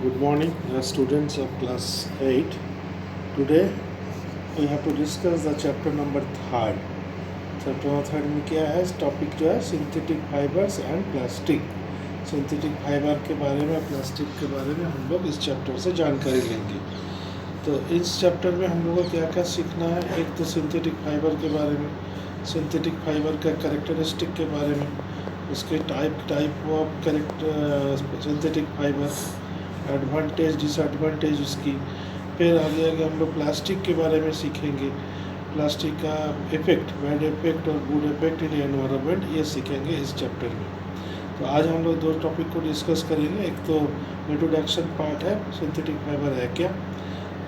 Good morning, students of class 8. Today we have to discuss the chapter number 3rd. Chapter number 3rd में क्या है? Topic जो है synthetic fibres and plastic. Synthetic fibre के बारे में, प्लास्टिक के बारे में हम लोग इस चैप्टर से जानकारी लेंगे। तो इस चैप्टर में हम लोगों को क्या क्या सीखना है? एक तो सिंथेटिक फाइबर के बारे में, सिंथेटिक फाइबर का कैरेक्टरिस्टिक के बारे में, उसके type of synthetic fibre, advantage disadvantage उसकी। फिर आगे आगे हम लोग प्लास्टिक के बारे में सीखेंगे, प्लास्टिक का इफेक्ट, बैड इफेक्ट और गुड इफेक्ट इन एनवायरनमेंट, ये सीखेंगे इस चैप्टर में। तो आज हम लोग दो टॉपिक को डिस्कस करेंगे। एक तो इंट्रोडक्शन पार्ट है, सिंथेटिक फाइबर है क्या,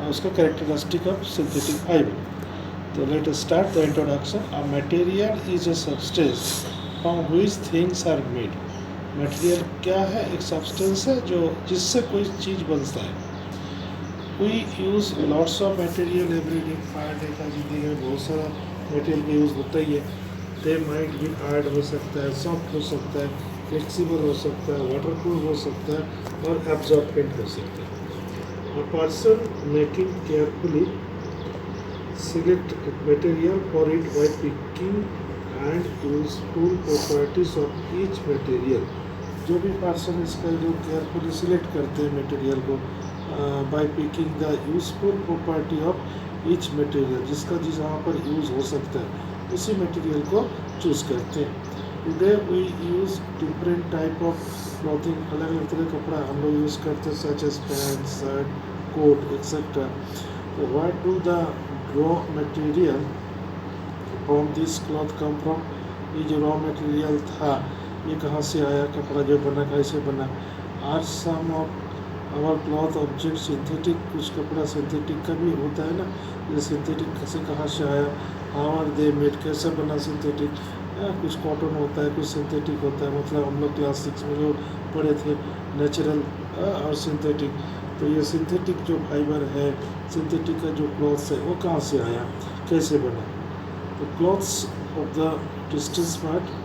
और उसका कैरेक्टरिस्टिक ऑफ सिंथेटिक फाइबर। तो let us start the introduction. A material is a substance from which things are made. Material क्या है? एक सब्सटेंस है जो जिससे कोई चीज़ बनता है। We use lots of material every day. देखा जिंदगी में बहुत सारा मटेरियल का यूज़ होता ही है। दे माइट भी हार्ड हो सकता है, सॉफ्ट हो सकता है, फ्लेक्सिबल हो सकता है, वाटरप्रूफ हो सकता है और एब्जॉर्बेंट हो सकता है। A person making carefully select material for it by picking and useful properties of each material। जो भी पर्सन इसका जो केयरफुली सिलेक्ट करते हैं मटेरियल को, by picking the useful property of each material, जिसका जहाँ पर यूज़ हो सकता है उसी मटेरियल को चूज़ करते हैं। Today we use different type of clothing. अलग अलग तरह का कपड़ा हम लोग यूज़ करते हैं, such as pant, shirt, coat etcetera. तो what do the raw material from this cloth come from? ये जो रॉ मटेरियल था ये कहाँ से आया? कपड़ा जो बना कैसे बना? Are some of our cloth object synthetic? कुछ कपड़ा सिंथेटिक का भी होता है ना, ये सिंथेटिक से कहाँ से आया? How are they made? कैसे बना सिंथेटिक? कुछ कॉटन होता है, कुछ सिंथेटिक होता है। मतलब हम लोग क्लास 6 में जो पढ़े थे नेचुरल और सिंथेटिक। तो ये सिंथेटिक जो फाइबर है, सिंथेटिक का जो क्लॉथ्स है वो कहाँ से आया, कैसे बना? तो clothes of the distance part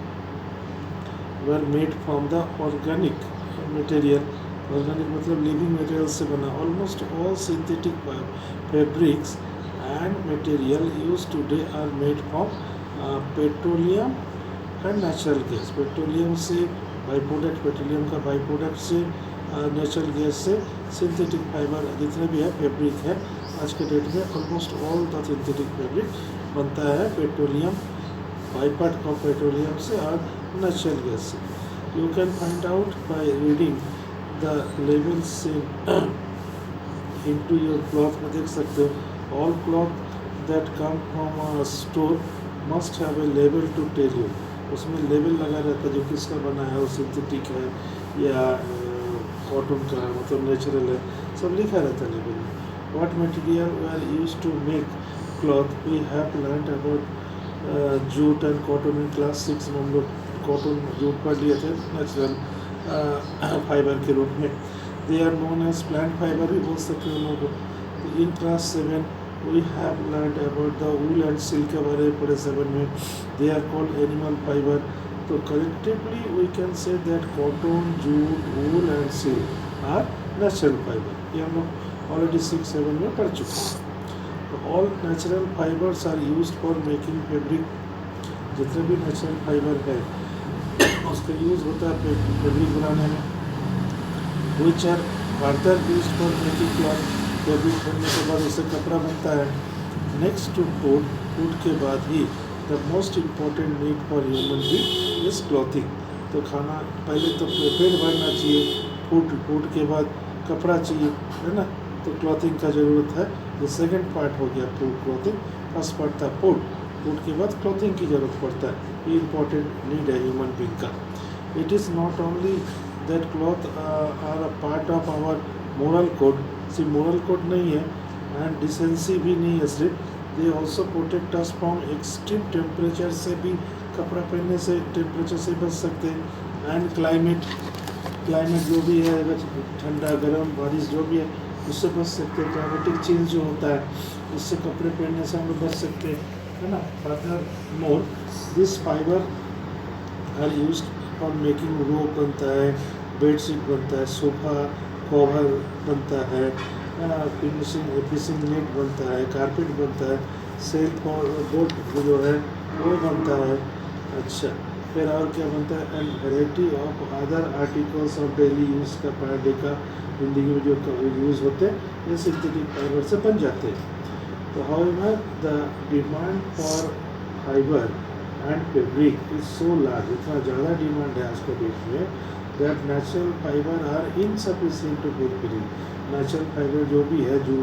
were made from the organic material. Organic मतलब लिविंग मटेरियल से बना। Almost all synthetic fabrics and material use today are made from petroleum and natural gas. Petroleum से बाई प्रोडक्ट, पेट्रोलियम का by product से, natural gas से synthetic fibre जितने भी है फैब्रिक है आज के डेट में, almost all the synthetic fabric बनता है petroleum, by part of petroleum से और नेचुरल गैस से। You can find out by reading the labels into your cloth में देख सकते हो। All cloth that come from a store must have a label to tell you. उसमें label लगा रहता है जो किसका बना है, वो सिंथेटिक है या कॉटन का है, मतलब नेचुरल है, सब लिखा रहता है लेबल में। What material we are use to make cloth? We have learn about jute and cotton in class 6 में। हम लोग कॉटन जूट पढ़ लिए थे नेचुरल फाइबर के रूप में। They are known as plant fibre भी बोल सकते हैं लोगों को। In class 7 we have learn about the wool and silk के बारे में पढ़े 7 में। They are called animal fibre. तो collectively we can say that cotton, jute, wool and silk are natural fibre. ये हम लोग ऑलरेडी 6-7 में पढ़ चुके हैं। तो all natural fibres are use for making fabric. जितने भी नेचुरल फाइबर है उसका यूज़ होता है फैब्रिक बनाने में। Which are further use for making cloth. Fabric बनने के बाद उससे कपड़ा बनता है। नेक्स्ट टू फूड, फूड के बाद ही the most important need for human being is clothing. तो खाना पहले तो पेट भरना चाहिए, फूड के बाद कपड़ा चाहिए, है ना। तो क्लॉथिंग का ज़रूरत है। ये सेकंड पार्ट हो गया फूड क्लॉथिंग। फर्स्ट पार्ट था फूड के बाद क्लॉथिंग की ज़रूरत पड़ता है। ये इम्पॉर्टेंट नीड है ह्यूमन बीइंग का। It is not only that cloth are a part of our moral code. सिर्फ मोरल कोड नहीं है एंड डिसेंसी भी नहीं है सिर्फ। They also protect us from extreme temperature से भी, कपड़ा पहनने से टेम्परेचर से बच सकते हैं। एंड क्लाइमेट जो भी है, अगर ठंडा गर्म बारिश जो भी है उससे बच सकते हैं। क्लाइमेटिक चेंज जो होता है उससे कपड़े पहनने से हम लोग बच सकते हैं, है ना। Further more this fibre are use for making rope बनता है, बेडशीट बनता है, सोफ़ा कवर बनता है, फिनिशिंग नेट बनता है, कारपेट बनता है, सेल्फ और बोर्ड जो है वो बनता है। अच्छा, फिर और क्या बनता है, and variety of other articles of daily use का पर डे का ज़िंदगी में जो यूज़ होते हैं ये सिंथेटिक फाइबर से बन जाते हैं। तो however the demand for fibre and fabric is so large, इतना ज़्यादा डिमांड है आज के डेट में, that natural fibre are insufficient to fulfil. Natural fibre जो भी है, जो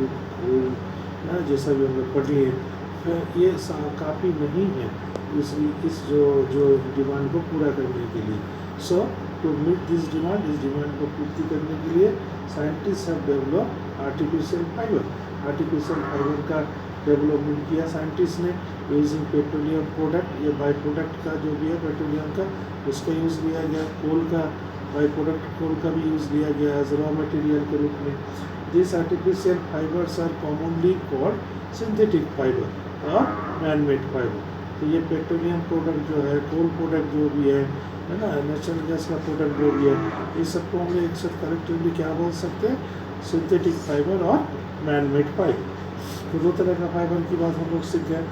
जैसा भी हम लोग पढ़ लिए, ये काफ़ी नहीं है इस जो डिमांड को पूरा करने के लिए। सो टू मीट दिस डिमांड, इस डिमांड को पूर्ति करने के लिए scientist have develop artificial fibre. Artificial fibre का डेवलपमेंट किया साइंटिस्ट ने यूजिंग पेट्रोलियम प्रोडक्ट। ये बाई प्रोडक्ट का जो भी है पेट्रोलियम का, उसका यूज़ लिया गया। कोल का बाई प्रोडक्ट कोल का भी यूज़ लिया गया एज रॉ मटेरियल के रूप में। This artificial fibres are commonly called synthetic fibre और मैन-मेड फाइबर। तो ये पेट्रोलियम प्रोडक्ट जो है, कोल प्रोडक्ट जो भी है ना, नेचुरल गैस का प्रोडक्ट जो भी है, ये सबको हम लोग एक साथ कलेक्टिवली क्या बोल सकते हैं, सिंथेटिक फाइबर और मैन-मेड फाइबर। तो दो तरह का फाइबर की बात हम लोग सीख गए।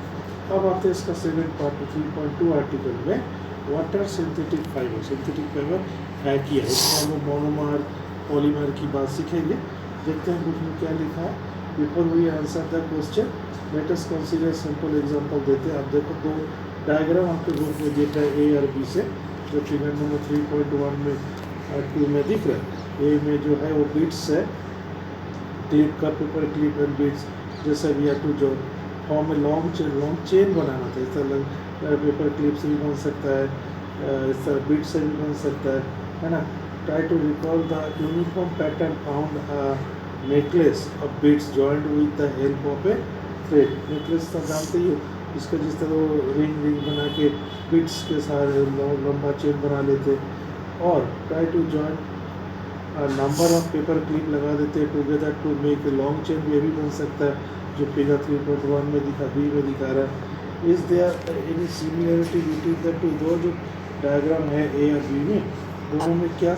अब आते हैं इसका सेकेंड पार्ट 3.2 आर्टिकल में, what are synthetic fibre. Synthetic fibre है क्या है, इसमें हम लोग मोनोमर पॉलीमर की बात सीखेंगे। देखते हैं बुक में क्या लिखा है। Before we answer the question let us consider simple example देते हैं। आप देखो दो डायग्राम आपके बुक में दिख रहा है ए और बी से, जो फिगर नंबर 3.1 में 2 में दिख रहा है। ए में जो है वो बीट्स है, क्लिप का पेपर क्लिप एंड बीट्स, जैसा भी है टू जो फॉर्म में लॉन्ग चेन बनाना था। इस तरह पेपर क्लिप से भी बन सकता है, इस तरह बीट से भी बन सकता है ना। Try to recall the uniform pattern found necklace of beads joint with the help of a thread. Necklace तो जानते ही हो, इसका जिस तरह रिंग बना के बीट्स के साथ लंबा चेन बना लेते, और try to join number of paper clip लगा देते together to make a long chain. भी बन सकता है जो फिगर 3.1 में दिखा, बी में दिखा रहा है। Is there any similarity between the two. दो जो डायग्राम है ए और बी में, दोनों में क्या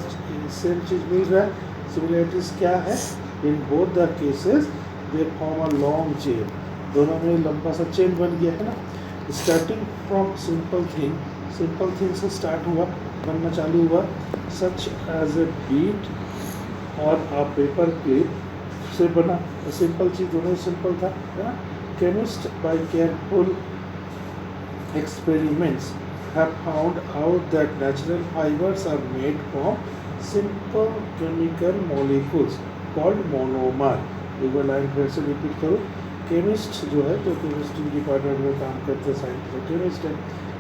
सेम चीज़ मिल रहा है, सिमिलरिटीज क्या है। In both the cases they form a long chain, दोनों में लंबा सा चेन बन गया है ना। स्टार्टिंग फ्रॉम सिंपल थिंग से स्टार्ट हुआ, बनना चालू हुआ, सच एज ए बीट और अ पेपर क्लिप से बना। सिंपल चीज़, दोनों सिंपल था, है ना। Chemist by careful experiments have found out that natural fibers are made from simple chemical molecules called monomer। एक बार लाइन फिर से रिपीट करो। केमिस्ट जो है, जो केमिस्ट्री डिपार्टमेंट में काम करते हैं, साइंटिस्ट केमिस्ट है,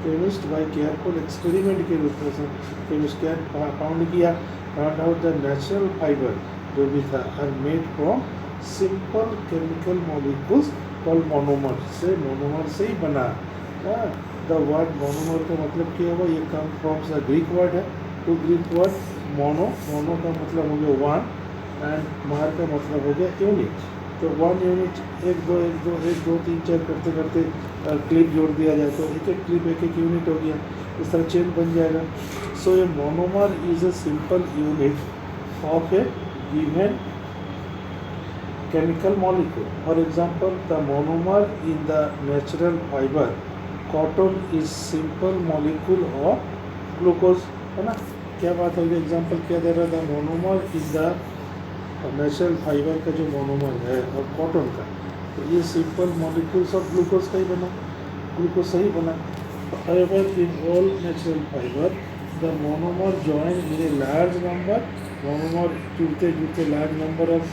केमिस्ट बाय केयरफुल एक्सपेरिमेंट के रूप में केमिस्ट क्या found out the natural fibre जो भी था are made from simple chemical molecules called monomer. से मोनोमर से ही बना। द वर्ड मोनोमर का मतलब क्या हुआ, ये come from the Greek word है। तो ग्रीक वर्ड मोनो का मतलब हो गया वन, एंड मार का मतलब हो गया यूनिट। तो वन यूनिट, एक दो 3 4 करते करते क्लिप जोड़ दिया जाए तो एक क्लिप एक यूनिट हो गया, इस तरह चेन बन जाएगा। So a monomer is a simple unit of a given chemical molecule. For example, the monomer in the natural fiber cotton is simple molecule of glucose, है ना। क्या बात होगी, एग्जाम्पल क्या दे रहा था, monomer in the natural fibre का जो मोनोमर है और कॉटन का, तो ये सिंपल मॉलिक्यूल्स ऑफ ग्लूकोज का ही बना, ग्लूकोज से ही बना। However, in all natural fiber, the monomer join in a large number, monomer जुड़ते जुड़ते लार्ज नंबर ऑफ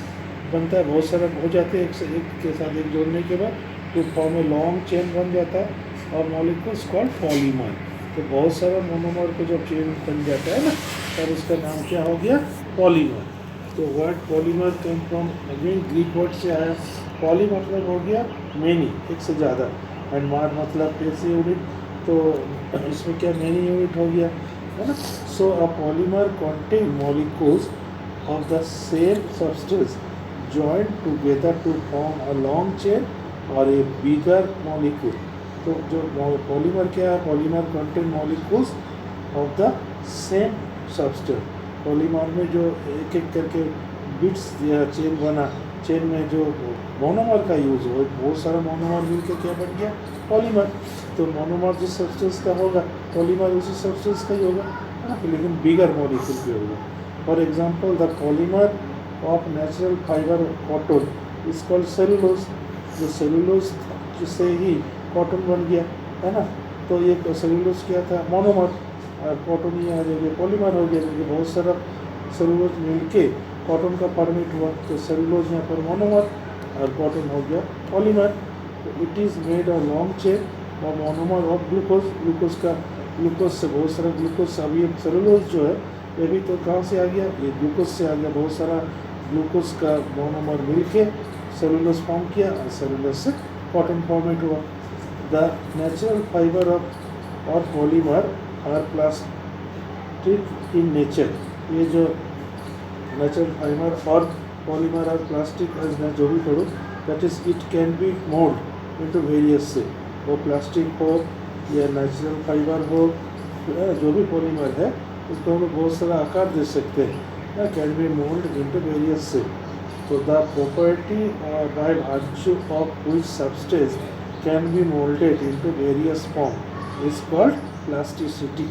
बनता है, बहुत सारा हो जाते हैं, एक से एक के साथ एक जोड़ने के बाद तो फॉर्म में लॉन्ग चेन बन जाता है, और मॉलिक्यूल्स कॉल्ड पॉलीमर। तो बहुत सारा मोनोमर को जब चेन बन जाता है ना, तब उसका नाम क्या हो गया, पॉलीमर। तो word polymer come from again Greek word से आया। पॉली मतलब हो गया मैनी, एक से ज़्यादा, एंड मार मतलब एक से यूनिट, तो इसमें क्या मैनी यूनिट हो गया, है ना। So a polymer contain molecules of the same substance joined together to form a long chain or a bigger molecule। तो जो पॉलीमर क्या है, polymer contain molecules of the same substance. Polymer में जो एक एक करके बिट्स या चेन बना, चेन में जो मोनोमर का यूज़ हो, बहुत सारा मोनोमर मिलकर क्या बन गया, पॉलीमर। तो मोनोमर जिस सब्सटेंस का होगा, पॉलीमर उसी सब्सटेंस का ही होगा, है ना, लेकिन बिगर मॉलिक्यूल पे होगा। For example the polymer of natural fibre cotton is called cellulose. जो सेलुलोज से ही कॉटन बन गया, है ना। तो ये सेलुलोज क्या था, मोनोमर, और कॉटन ये आ जाएगा पॉलीमर हो गया, क्योंकि बहुत सारा सेलुलोज मिलके कॉटन का फॉर्मेट हुआ। तो सेलुलोज यहाँ पर मोनोमर और कॉटन हो गया पॉलीमर। तो it is made a long chain और मोनोमर ऑफ ग्लूकोज। ग्लूकोज से बहुत सारा ग्लूकोज, अभी सेलुलोज जो है ये भी तो कहाँ से आ गया, ये ग्लूकोज से आ गया। बहुत सारा ग्लूकोज का मोनोमर मिलके सेलुलोज फॉर्म किया और सेलुलोज से कॉटन फॉर्मेट हुआ। द नेचुरल फाइबर ऑफ और polymer are plastic in nature. ये जो नेचुरल फाइबर और पॉलीमर और प्लास्टिक एज मैं जो भी करूँ, that is it can be mould into various से, वो प्लास्टिक हो या नेचुरल फाइबर हो, जो भी पॉलीमर है उसको हम लोग बहुत सारा आकार दे सकते हैं, can be mould into various से। तो the property by virtue of which substance can be moulded into various form is called plasticity.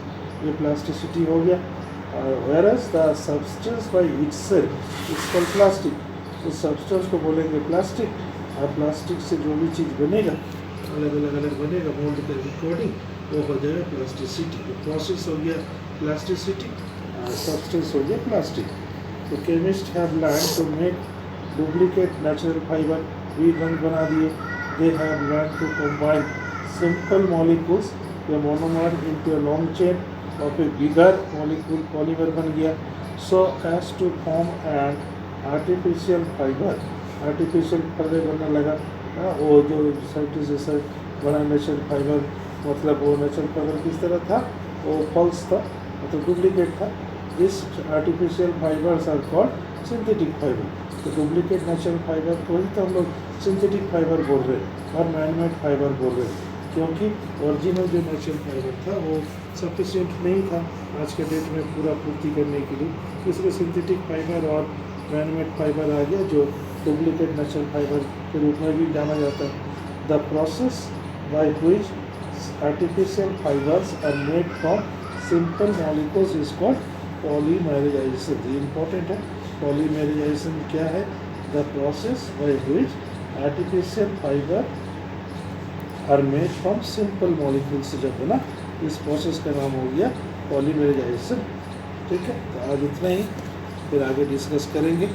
ये प्लास्टिसिटी हो गया। whereas the substance by itself is called plastic। तो सब्सटेंस को बोलेंगे plastic, और plastic से जो भी चीज़ बनेगा अलग बनेगा मोल्ड के अकॉर्डिंग, वो हो जाएगा प्लास्टिसिटी। तो प्रोसेस हो गया प्लास्टिसिटी, सब्सटेंस हो गया प्लास्टिक। तो chemist have learn to make duplicate natural fibre, भी बना दिए। They have learn to combine simple molecules या monomer into a long chain of a bigger molecule, polymer बन गया, so as to form an artificial fibre. Artificial fibre बनने लगा, वो जो साइंटिस्ट जैसा बना नेचुरल फाइबर, मतलब वो नेचुरल फाइबर किस तरह था, वो फॉल्स था, मतलब डुप्लीकेट था। This artificial fibres are called synthetic fibre. तो डुप्लीकेट नेचुरल फाइबर को ही तो हम लोग सिंथेटिक फाइबर बोल रहे हैं और मैनमेड फाइबर बोल रहे हैं, क्योंकि ओरिजिनल जो नेचुरल फाइबर था वो सफिशिएंट नहीं था आज के डेट में पूरा पूर्ति करने के लिए, इसलिए सिंथेटिक फाइबर और मैनमेड फाइबर आ गया, जो डुप्लीकेट नेचुरल फाइबर के रूप में भी जाना जाता है। The process by which artificial fibres are made from simple molecules is called polymerisation. ये इम्पोर्टेंट है, पॉलीमराइजेशन क्या है, the process by which artificial fibre are made from simple molecules से जब बना, इस प्रोसेस का नाम हो गया पॉलीमराइजेशन। ठीक है, तो आज इतना ही, फिर आगे डिस्कस करेंगे।